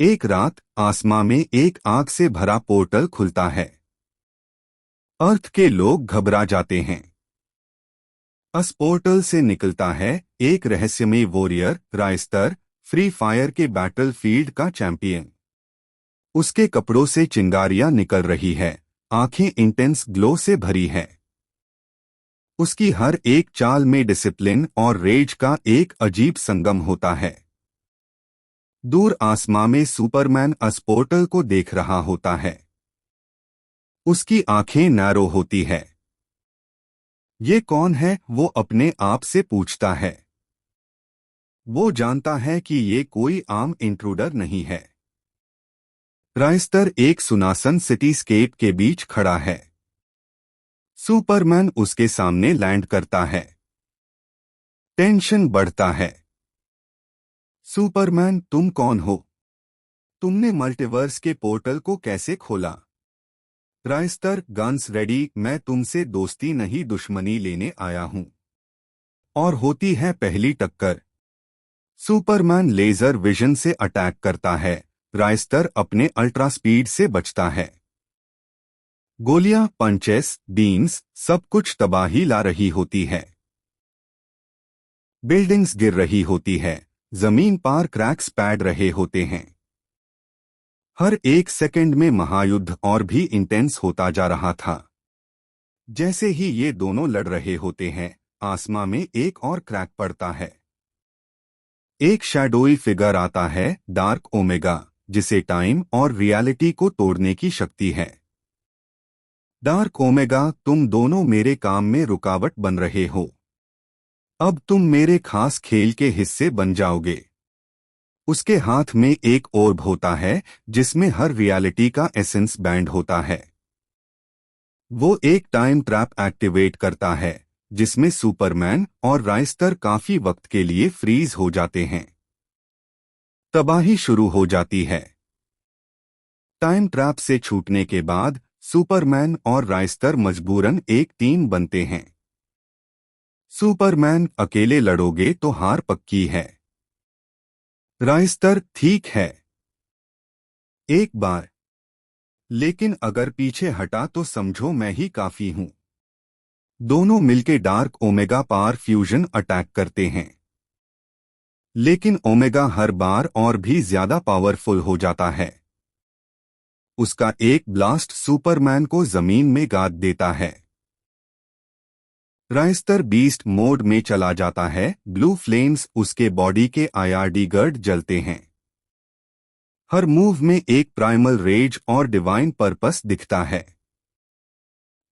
एक रात आसमां में एक आग से भरा पोर्टल खुलता है। अर्थ के लोग घबरा जाते हैं। इस पोर्टल से निकलता है एक रहस्यमय वॉरियर राइस्टर, फ्री फायर के बैटलफील्ड का चैंपियन। उसके कपड़ों से चिंगारियां निकल रही है, आंखें इंटेंस ग्लो से भरी है। उसकी हर एक चाल में डिसिप्लिन और रेज का एक अजीब संगम होता है। दूर आसमां में सुपरमैन इस पोर्टल को देख रहा होता है। उसकी आंखें नैरो होती है। ये कौन है, वो अपने आप से पूछता है। वो जानता है कि ये कोई आम इंट्रूडर नहीं है। राइस्टर एक सुनासन सिटीस्केप के बीच खड़ा है। सुपरमैन उसके सामने लैंड करता है। टेंशन बढ़ता है। सुपरमैन, तुम कौन हो? तुमने मल्टीवर्स के पोर्टल को कैसे खोला? राइस्टर, गन्स रेडी, मैं तुमसे दोस्ती नहीं दुश्मनी लेने आया हूं। और होती है पहली टक्कर। सुपरमैन लेजर विजन से अटैक करता है। राइस्टर अपने अल्ट्रा स्पीड से बचता है। गोलियां, पंचेस, बीन्स, सब कुछ तबाही ला रही होती है। बिल्डिंग्स गिर रही होती है, जमीन पार क्रैक्स पैड रहे होते हैं। हर एक सेकंड में महायुद्ध और भी इंटेंस होता जा रहा था। जैसे ही ये दोनों लड़ रहे होते हैं, आसमां में एक और क्रैक पड़ता है। एक शैडोई फिगर आता है, डार्क ओमेगा, जिसे टाइम और रियलिटी को तोड़ने की शक्ति है। डार्क ओमेगा, तुम दोनों मेरे काम में रुकावट बन रहे हो। अब तुम मेरे खास खेल के हिस्से बन जाओगे। उसके हाथ में एक ओर्ब होता है जिसमें हर रियलिटी का एसेंस बैंड होता है। वो एक टाइम ट्रैप एक्टिवेट करता है जिसमें सुपरमैन और राइस्टर काफी वक्त के लिए फ्रीज हो जाते हैं। तबाही शुरू हो जाती है। टाइम ट्रैप से छूटने के बाद सुपरमैन और राइस्टर मजबूरन एक टीम बनते हैं। सुपरमैन, अकेले लड़ोगे तो हार पक्की है। राइस्टर, ठीक है, एक बार, लेकिन अगर पीछे हटा तो समझो मैं ही काफी हूं। दोनों मिलके डार्क ओमेगा पार फ्यूजन अटैक करते हैं, लेकिन ओमेगा हर बार और भी ज्यादा पावरफुल हो जाता है। उसका एक ब्लास्ट सुपरमैन को जमीन में गाद देता है। राइस्टर बीस्ट मोड में चला जाता है। ब्लू फ्लेम्स उसके बॉडी के आईआरडी गर्ड जलते हैं। हर मूव में एक प्राइमल रेज और डिवाइन पर्पस दिखता है।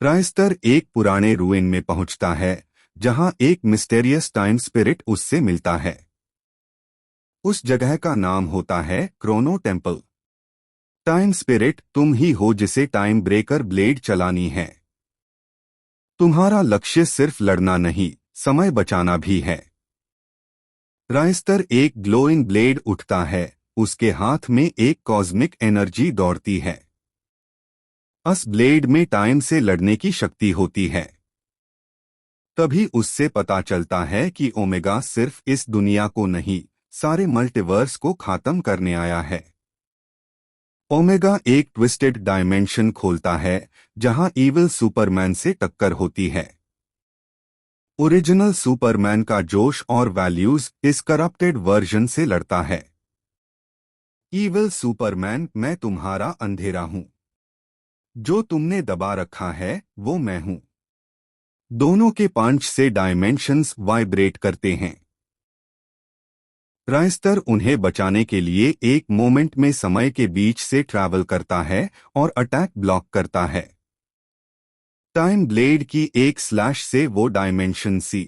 राइस्टर एक पुराने रूइन में पहुंचता है जहां एक मिस्टेरियस टाइम स्पिरिट उससे मिलता है। उस जगह का नाम होता है क्रोनो टेम्पल। टाइम स्पिरिट, तुम ही हो जिसे टाइम ब्रेकर ब्लेड चलानी है। तुम्हारा लक्ष्य सिर्फ लड़ना नहीं, समय बचाना भी है। राइस्टर एक ग्लोइंग ब्लेड उठता है, उसके हाथ में एक कॉस्मिक एनर्जी दौड़ती है। इस ब्लेड में टाइम से लड़ने की शक्ति होती है। तभी उससे पता चलता है कि ओमेगा सिर्फ इस दुनिया को नहीं, सारे मल्टीवर्स को खत्म करने आया है। ओमेगा एक ट्विस्टेड डायमेंशन खोलता है जहां इविल सुपरमैन से टक्कर होती है। ओरिजिनल सुपरमैन का जोश और वैल्यूज इस करप्टेड वर्जन से लड़ता है। इविल सुपरमैन, मैं तुम्हारा अंधेरा हूं। जो तुमने दबा रखा है वो मैं हूं। दोनों के पंच से डायमेंशंस वाइब्रेट करते हैं। राइस्टर उन्हें बचाने के लिए एक मोमेंट में समय के बीच से ट्रैवल करता है और अटैक ब्लॉक करता है। टाइम ब्लेड की एक स्लैश से वो डायमेंशन सी